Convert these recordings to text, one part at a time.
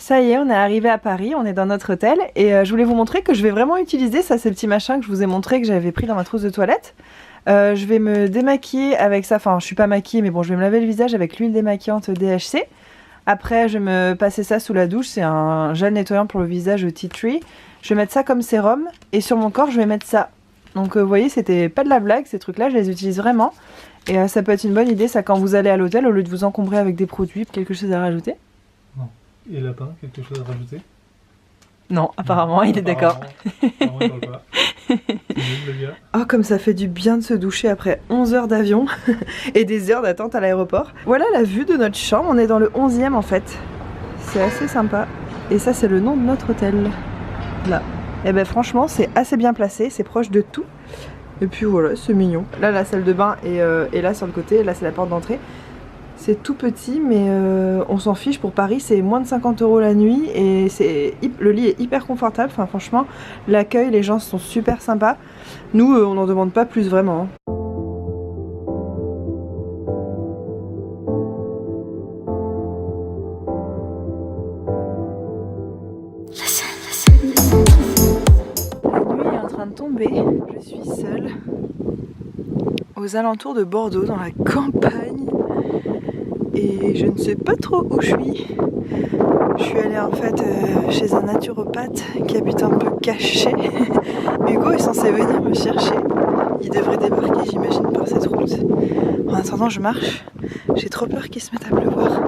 Ça y est, on est arrivé à Paris, on est dans notre hôtel et je voulais vous montrer que je vais vraiment utiliser ça, ces petits machins que je vous ai montré que j'avais pris dans ma trousse de toilette. Je vais me démaquiller avec ça, enfin je suis pas maquillée mais bon je vais me laver le visage avec l'huile démaquillante DHC. Après je vais me passer ça sous la douche, c'est un gel nettoyant pour le visage Tea Tree. Je vais mettre ça comme sérum et sur mon corps je vais mettre ça. Donc vous voyez c'était pas de la blague, ces trucs là je les utilise vraiment. Et ça peut être une bonne idée ça quand vous allez à l'hôtel au lieu de vous encombrer avec des produits, quelque chose à rajouter. Non. Et Lapin, quelque chose à rajouter? Non, apparemment il est d'accord. Apparemment, il parle pas. Le gars. Oh comme ça fait du bien de se doucher après 11 heures d'avion et des heures d'attente à l'aéroport. Voilà la vue de notre chambre, on est dans le 11e en fait. C'est assez sympa. Et ça c'est le nom de notre hôtel. Là. Et ben franchement c'est assez bien placé, c'est proche de tout. Et puis voilà, c'est mignon. Là la salle de bain est là sur le côté, là c'est la porte d'entrée. C'est tout petit mais on s'en fiche, pour Paris c'est moins de 50 € la nuit et le lit est hyper confortable, enfin franchement l'accueil, les gens sont super sympas. Nous on n'en demande pas plus vraiment. La nuit est en train de tomber, je suis seule aux alentours de Bordeaux dans la campagne. Et je ne sais pas trop où je suis. Je suis allée en fait chez un naturopathe qui habite un peu caché. Hugo est censé venir me chercher. Il devrait débarquer j'imagine par cette route. En attendant je marche. J'ai trop peur qu'il se mette à pleuvoir.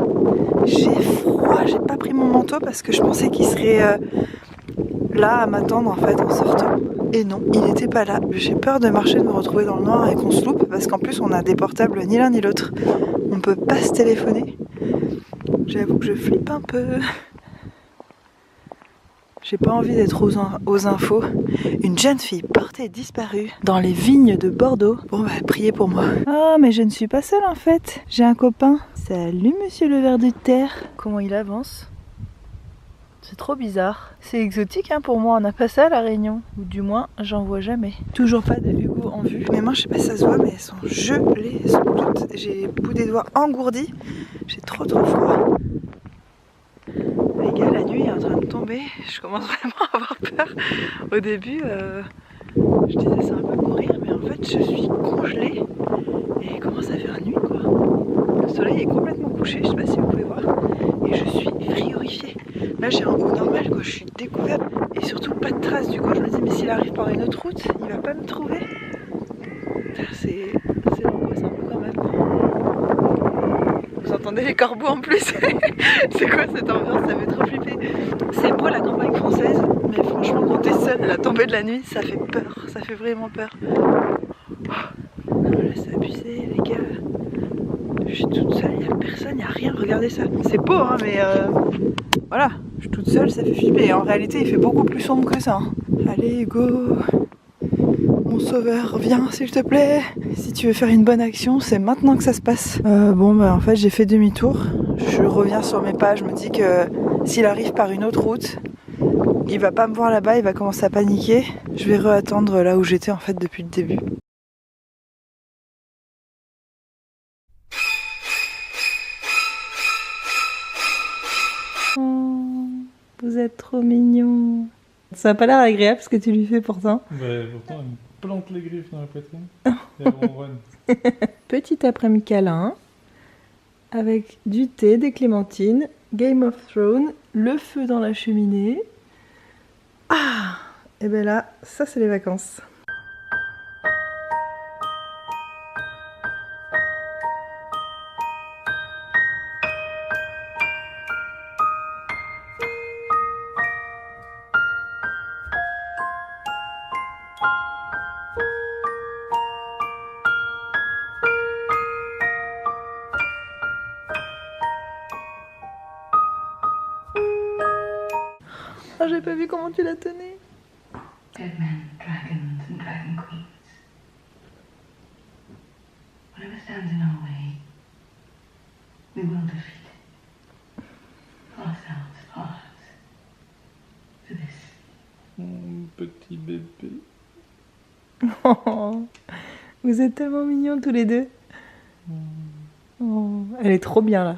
J'ai froid, j'ai pas pris mon manteau parce que je pensais qu'il serait là à m'attendre en fait en sortant. Et non, il n'était pas là. J'ai peur de marcher, de me retrouver dans le noir et qu'on se loupe parce qu'en plus on a des portables ni l'un ni l'autre. On peut pas se téléphoner. J'avoue que je flippe un peu. J'ai pas envie d'être aux infos. Une jeune fille portée disparue dans les vignes de Bordeaux. Bon bah priez pour moi. Ah mais je ne suis pas seule en fait. J'ai un copain. Salut monsieur le ver de terre. Comment il avance? C'est trop bizarre. C'est exotique hein, pour moi, on n'a pas ça à La Réunion. Ou du moins, j'en vois jamais. Toujours pas de Hugo en vue. Mes mains, je sais pas si ça se voit, mais elles sont gelées. Elles sont toutes... J'ai le bout des doigts engourdi. J'ai trop froid. Les gars, la nuit est en train de tomber. Je commence vraiment à avoir peur. Au début, je disais ça un peu courir, mais en fait, je suis congelée. Et il commence à faire nuit, quoi. Le soleil est complètement couché, je sais pas si vous pouvez voir. Et je suis frigorifiée. Là j'ai un haut normal quoi, je suis découverte et surtout pas de traces. Du coup je me dis mais s'il arrive par une autre route, il va pas me trouver. C'est l'angoisse un peu quand même. Vous entendez les corbeaux en plus. C'est quoi cette ambiance, ça fait trop flipper. C'est beau la campagne française, mais franchement quand t'es seule à la tombée de la nuit, ça fait peur, ça fait vraiment peur. Non, là c'est abusé les gars. Je suis toute seule, il n'y a personne, il n'y a rien, regardez ça. C'est beau hein mais voilà, je suis toute seule, ça fait flipper. Et en réalité il fait beaucoup plus sombre que ça. Hein. Allez Hugo, mon sauveur, viens s'il te plaît. Si tu veux faire une bonne action, c'est maintenant que ça se passe. Bon bah en fait j'ai fait demi-tour. Je reviens sur mes pas, je me dis que s'il arrive par une autre route, il va pas me voir là-bas, il va commencer à paniquer. Je vais re-attendre là où j'étais en fait depuis le début. Vous êtes trop mignon. Ça n'a pas l'air agréable ce que tu lui fais pourtant. Bah pourtant elle me plante les griffes dans la poitrine. Et elle ronronne. Petit après-midi câlin. Avec du thé, des clémentines, Game of Thrones, le feu dans la cheminée. Ah! Et ben là, ça c'est les vacances. Oh, j'ai pas vu comment tu la tenais. Dead men, dragons, and dragon queens. Whatever stands in our way, we will defeat it. Ourselves apart. For this. Mon petit bébé. Oh, vous êtes tellement mignons tous les deux. Oh, elle est trop bien là.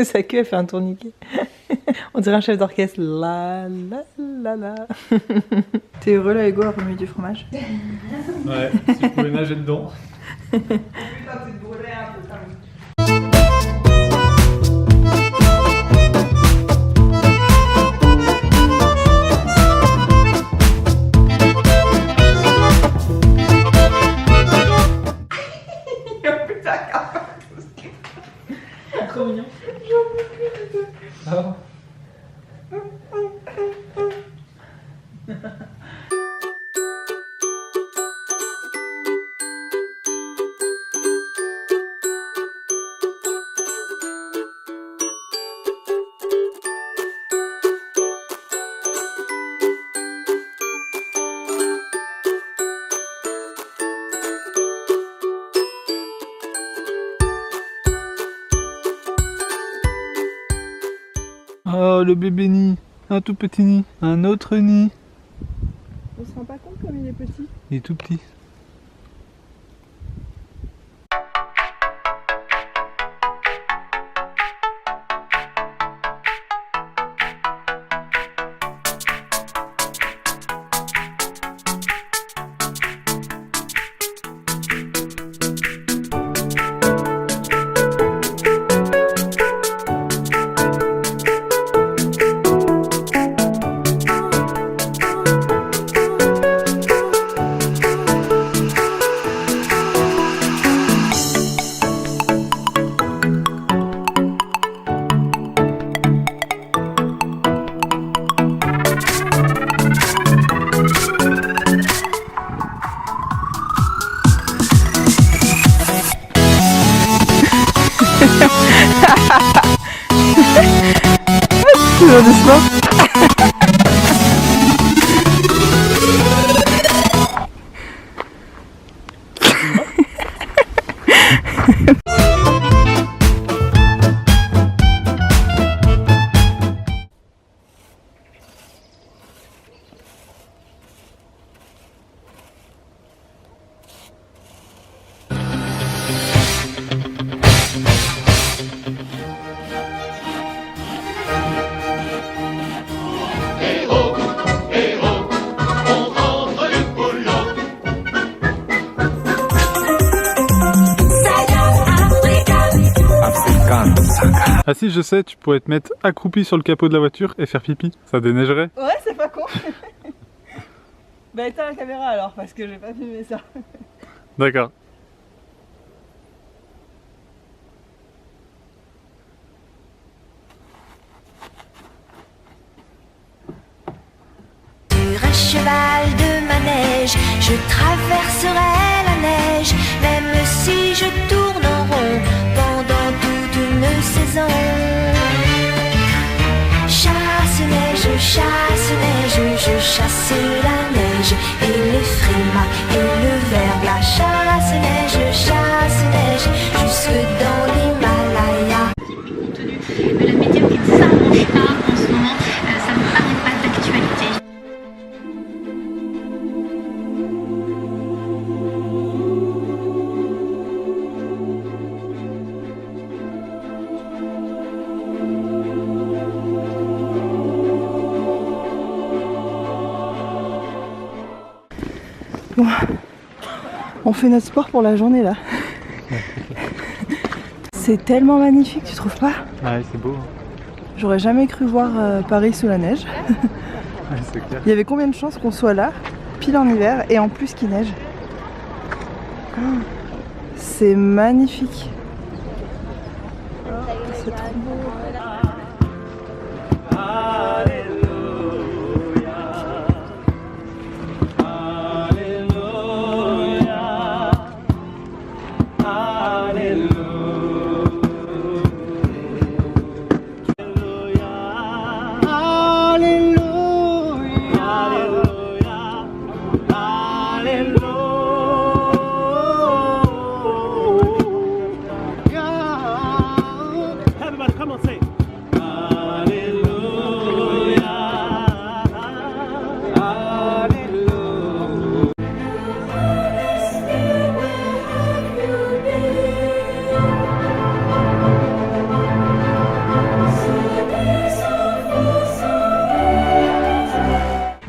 Sa queue, elle fait un tourniquet. On dirait un chef d'orchestre. La la la la. T'es heureux là, Hugo, à remuer du fromage? Ouais, si je pouvais nager dedans. Trop mignon. Ah. Oh, le bébé nid, un tout petit nid, un autre nid. On se rend pas compte comme il est petit. Il est tout petit. Toujours doucement. Ah si, je sais, tu pourrais te mettre accroupi sur le capot de la voiture et faire pipi. Ça déneigerait. Ouais, c'est pas con. Bah éteins la caméra alors, parce que j'ai pas filmé ça. D'accord. Sur un cheval de manège, je traverserai la neige, même si je tourne en rond pendant toute une saison. Chasse neige, je chasse la neige et les frimas et le verglas. Chasse neige, jusque dans l'Himalaya. Mais la météo qui ne s'arrange pas en ce moment, ça ne paraît pas d'actualité. Bon, on fait notre sport pour la journée là. C'est tellement magnifique, tu trouves pas? Ouais, c'est beau. J'aurais jamais cru voir Paris sous la neige. Ouais, c'est clair. Il y avait combien de chances qu'on soit là, pile en hiver, et en plus qu'il neige? C'est magnifique. C'est trop beau.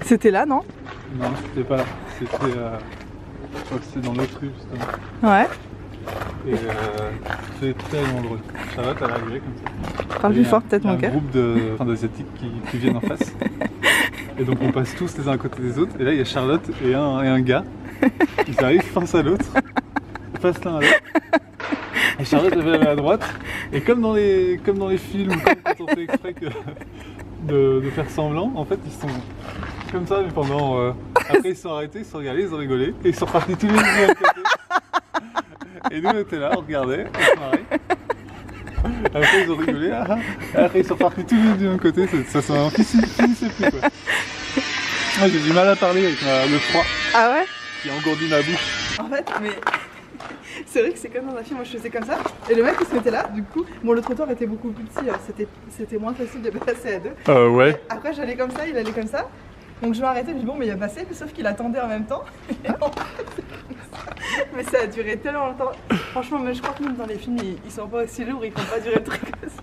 C'était là, non? Non, c'était pas là. C'était. Je crois que c'était dans l'autre rue justement. Ouais. Et c'est très dangereux. Charlotte, elle est arrivée comme ça. Parle plus fort, peut-être, mon cœur. Un groupe d'Asiatiques qui viennent en face. Et donc on passe tous les uns à côté des autres. Et là, il y a Charlotte et un gars. Ils arrivent face à l'autre. Face l'un à l'autre. Et Charlotte, elle va aller à droite. Et comme dans les films, comme quand on fait exprès de faire semblant, en fait, ils sont comme ça, mais pendant. Après, ils se sont arrêtés, ils se sont regardés, ils ont rigolé. Et ils sont repartis tous les deux de l'autre côté. Et nous, on était là, on regardait, on se marrait. Après, ils ont rigolé. Après, ils sont repartis tous les deux de l'autre côté. Ça s'en finissait plus, quoi. Moi, j'ai du mal à parler avec le froid. Ah ouais? Qui engourdit ma bouche. En fait, mais c'est vrai que c'est comme dans un film, moi je faisais comme ça, et le mec il se mettait là, du coup, bon le trottoir était beaucoup plus petit, c'était moins facile de passer à deux. Ouais. Et après j'allais comme ça, il allait comme ça, donc je m'arrêtais, je me dis bon mais il a passé, sauf qu'il attendait en même temps. Et en fait, mais ça a duré tellement longtemps, franchement même je crois que même dans les films ils sont pas aussi lourds, ils font pas durer le truc aussi.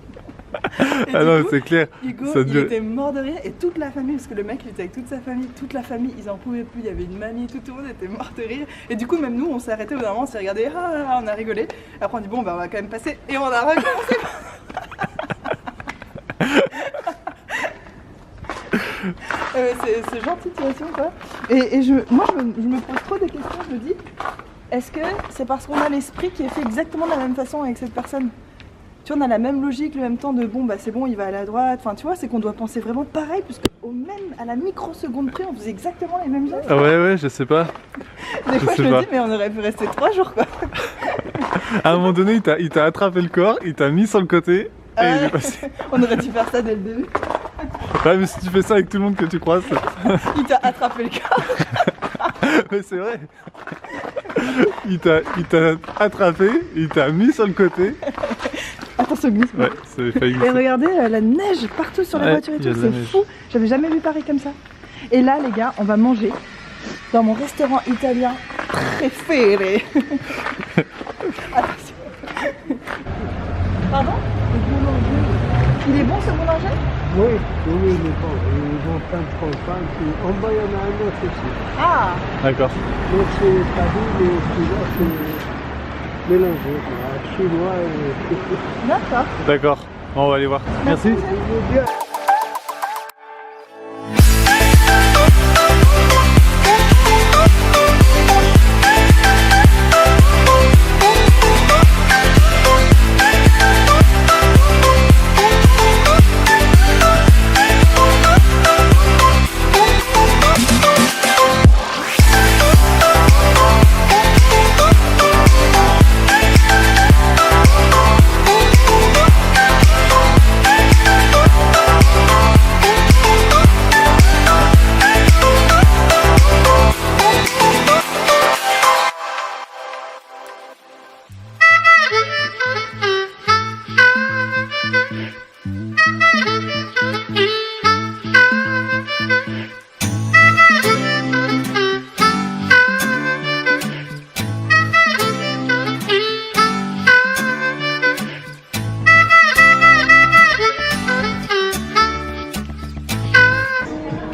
Ah non, c'est clair. Hugo, il était mort de rire et toute la famille, parce que le mec il était avec toute sa famille, toute la famille, ils en pouvaient plus, il y avait une mamie, tout le monde était mort de rire. Et du coup, même nous, on s'est arrêté au bout d'un moment, on s'est regardé, on a rigolé. Après, on dit bon, bah on va quand même passer et on a recommencé. C'est ce genre de situation quoi. Et moi, je me pose trop de questions, je me dis, est-ce que c'est parce qu'on a l'esprit qui est fait exactement de la même façon avec cette personne? Tu vois, on a la même logique, le même temps de bon, bah c'est bon, il va aller à droite. Enfin, tu vois, c'est qu'on doit penser vraiment pareil, parce à la microseconde près, on faisait exactement les mêmes gestes. Ah ouais, je sais pas. Des fois, je me dis, mais on aurait pu rester 3 jours, quoi. À un moment donné, il t'a attrapé le corps, il t'a mis sur le côté, et il est passé. On aurait dû faire ça dès le début. Ouais, mais si tu fais ça avec tout le monde que tu croises. Il t'a attrapé le corps. Mais c'est vrai. Il t'a attrapé, il t'a mis sur le côté. Attention, glisse. Ouais, c'est failli. Et regardez la neige partout sur la voiture et tout, c'est fou. J'avais jamais vu pareil comme ça. Et là, les gars, on va manger dans mon restaurant italien préféré. Attention. Pardon? Il est bon ce boulanger? Oui, il est bon. Ils vont faire campagne. En bas, il y en a un autre aussi. Ah! D'accord. Donc, c'est pas dit, mais celui-là, c'est mélangé. Chinois et. D'accord. D'accord. Bon, on va aller voir. Merci.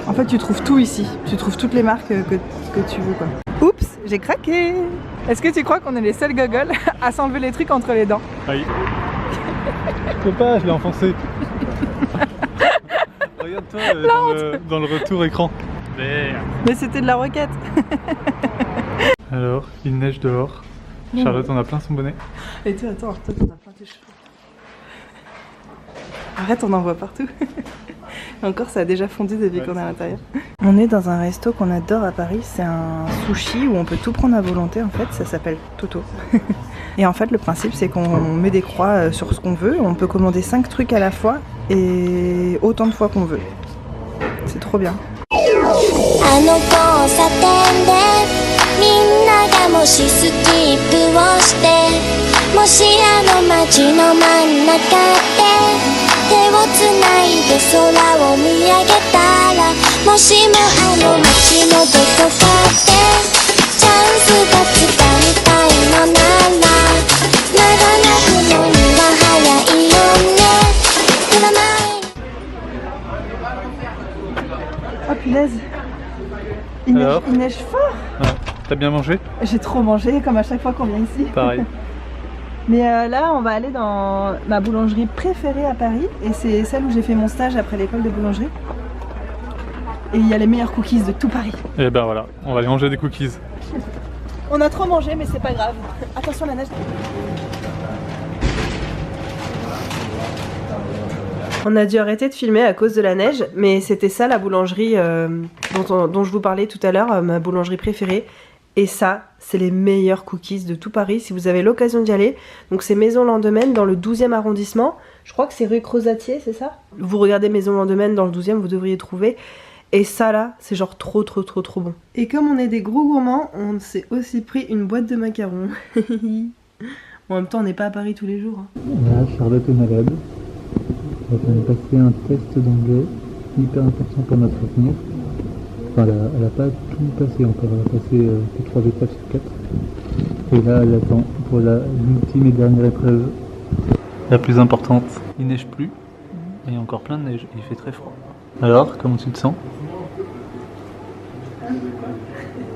En fait, tu trouves tout ici. Tu trouves toutes les marques que tu veux, quoi. Oups, j'ai craqué. Est-ce que tu crois qu'on est les seuls gogoles à s'enlever les trucs entre les dents? Aïe. Je peux pas, je l'ai enfoncé. Regarde-toi dans le retour écran. Merde. Mais c'était de la roquette. Alors, il neige dehors. Charlotte, on a plein son bonnet. Et toi, attends, toi, t'en as plein tes cheveux. Arrête, on en voit partout. Encore, ça a déjà fondu depuis qu'on est à l'intérieur. On est dans un resto qu'on adore à Paris. C'est un sushi où on peut tout prendre à volonté, en fait. Ça s'appelle Toto. Et en fait, le principe, c'est qu'on met des croix sur ce qu'on veut. On peut commander 5 trucs à la fois et autant de fois qu'on veut. C'est trop bien. あの交差点でみんながもしスキップをしてもしあの街の真ん中で手をつないで空を見上げたらもしもあの街のどこかでチャンスがつかみたいのなら長くのには早いよね占い Oh punaise, Alors il neige fort. Ouais. T'as bien mangé? J'ai trop mangé, comme à chaque fois qu'on vient ici. Pareil. Mais là, on va aller dans ma boulangerie préférée à Paris. Et c'est celle où j'ai fait mon stage après l'école de boulangerie. Et il y a les meilleurs cookies de tout Paris. Et ben voilà, on va aller manger des cookies. On a trop mangé, mais c'est pas grave. Attention la neige. On a dû arrêter de filmer à cause de la neige, mais c'était ça la boulangerie dont je vous parlais tout à l'heure, ma boulangerie préférée. Et ça, c'est les meilleurs cookies de tout Paris si vous avez l'occasion d'y aller. Donc c'est Maison Landemaine dans le 12e arrondissement. Je crois que c'est rue Crozatier, c'est ça? Vous regardez Maison Landemaine dans le 12e, vous devriez trouver. Et ça là, c'est genre trop bon. Et comme on est des gros gourmands, on s'est aussi pris une boîte de macarons. En même temps, on n'est pas à Paris tous les jours. Hein. Là, Charlotte est malade. Donc on est passé un test d'anglais, hyper important pour notre avenir. Enfin, elle n'a pas tout passé encore, elle a passé que 3 étapes sur 4. Et là, elle attend pour l'ultime et dernière épreuve. La plus importante. Il neige plus, et il y a encore plein de neige, il fait très froid. Alors, comment tu te sens?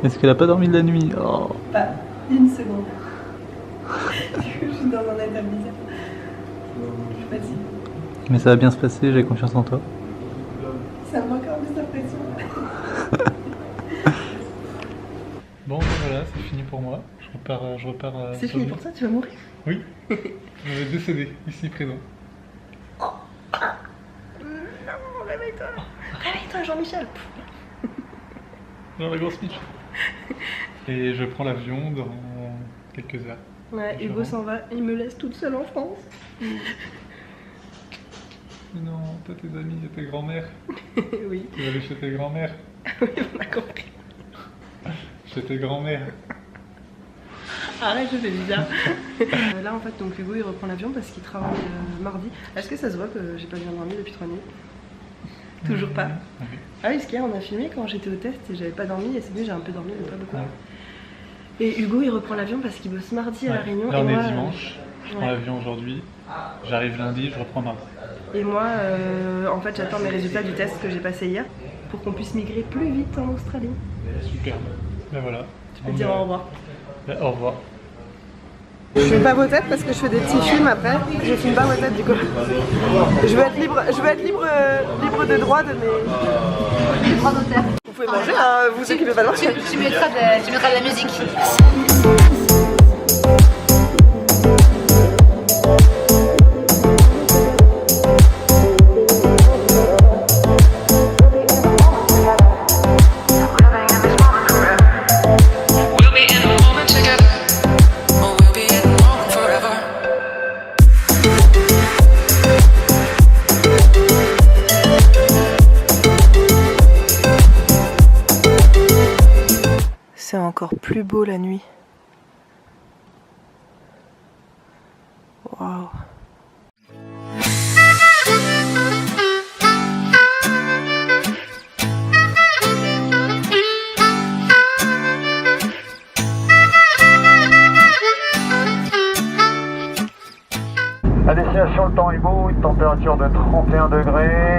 Est-ce qu'elle a pas dormi de la nuit? Oh. Pas une seconde. Je suis dans un état bizarre. Je suis fatiguée. Mais ça va bien se passer, j'ai confiance en toi. Ça me manque encore plus d'impression. Bon, ben voilà, c'est fini pour moi. Je repars. C'est fini pour toi, tu vas mourir? Oui. Je vais décéder, ici présent. Non, réveille-toi. Réveille-toi, Jean-Michel. Genre la grosse pitch. Et je prends l'avion dans quelques heures. Ouais, Hugo s'en va, il me laisse toute seule en France. Non, t'as tes amis et tes grands-mères. Oui. Tu vas aller chez tes grands-mères. Oui, on a compris. Chez tes grands-mères. Arrête, c'est bizarre. Là en fait, donc Hugo il reprend l'avion parce qu'il travaille mardi. Est-ce que ça se voit que j'ai pas bien dormi depuis 3 nuits? Toujours pas. Oui. Ah oui, ce qu'il y a, on a filmé quand j'étais au test et j'avais pas dormi et c'est mieux, j'ai un peu dormi mais pas beaucoup. Ouais. Et Hugo il reprend l'avion parce qu'il bosse mardi à La Réunion. Là on et est moi, dimanche, je prends l'avion aujourd'hui, j'arrive lundi, je reprends mardi. Et moi, en fait, j'attends mes résultats du test que j'ai passé hier pour qu'on puisse migrer plus vite en Australie. Super. Ben voilà. Tu peux dire au revoir. Ben, au revoir. Je filme pas vos têtes parce que je fais des petits films après. Je filme pas vos têtes du coup. Je veux être libre de droit de mes Droit d'auteur. Vous pouvez manger, hein, vous occupez pas de manger. Tu mettras de la musique. C'est encore plus beau la nuit. Waouh. À destination, le temps est beau, une température de 31 degrés.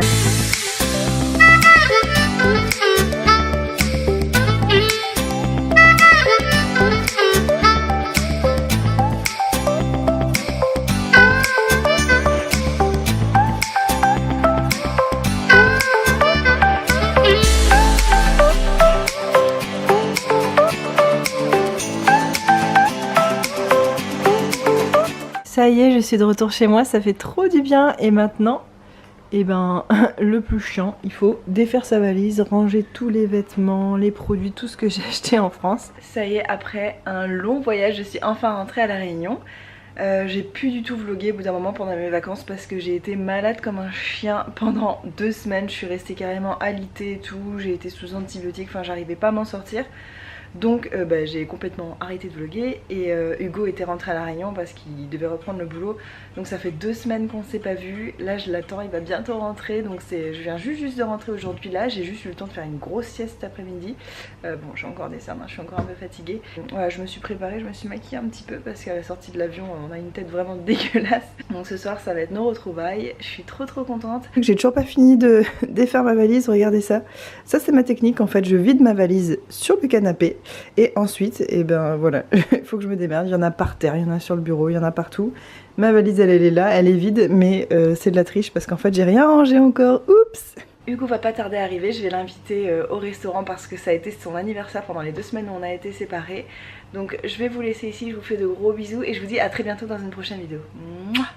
Ça y est, je suis de retour chez moi, ça fait trop du bien. Et maintenant, eh ben, le plus chiant, il faut défaire sa valise, ranger tous les vêtements, les produits, tout ce que j'ai acheté en France. Ça y est, après un long voyage, je suis enfin rentrée à La Réunion. J'ai plus du tout vlogué au bout d'un moment pendant mes vacances parce que j'ai été malade comme un chien pendant 2 semaines. Je suis restée carrément alitée et tout, j'ai été sous antibiotiques, enfin j'arrivais pas à m'en sortir. Donc j'ai complètement arrêté de vlogger et Hugo était rentré à La Réunion parce qu'il devait reprendre le boulot. Donc ça fait 2 semaines qu'on s'est pas vu. Là je l'attends, il va bientôt rentrer. Donc je viens juste de rentrer aujourd'hui. Là j'ai juste eu le temps de faire une grosse sieste cet après-midi. Bon j'ai encore des cernes, je suis encore un peu fatiguée. Voilà, je me suis préparée, je me suis maquillée un petit peu parce qu'à la sortie de l'avion on a une tête vraiment dégueulasse. Donc ce soir ça va être nos retrouvailles. Je suis trop contente. J'ai toujours pas fini de défaire ma valise, regardez ça. Ça c'est ma technique en fait, je vide ma valise sur le canapé et ensuite voilà, il faut que je me démerde. Il y en a par terre, il y en a sur le bureau, il y en a partout. Ma valise elle est là, elle est vide mais c'est de la triche parce qu'en fait j'ai rien rangé encore. Oups. Hugo va pas tarder à arriver, je vais l'inviter au restaurant parce que ça a été son anniversaire pendant les 2 semaines où on a été séparés. Donc je vais vous laisser ici, je vous fais de gros bisous et je vous dis à très bientôt dans une prochaine vidéo. Mouah.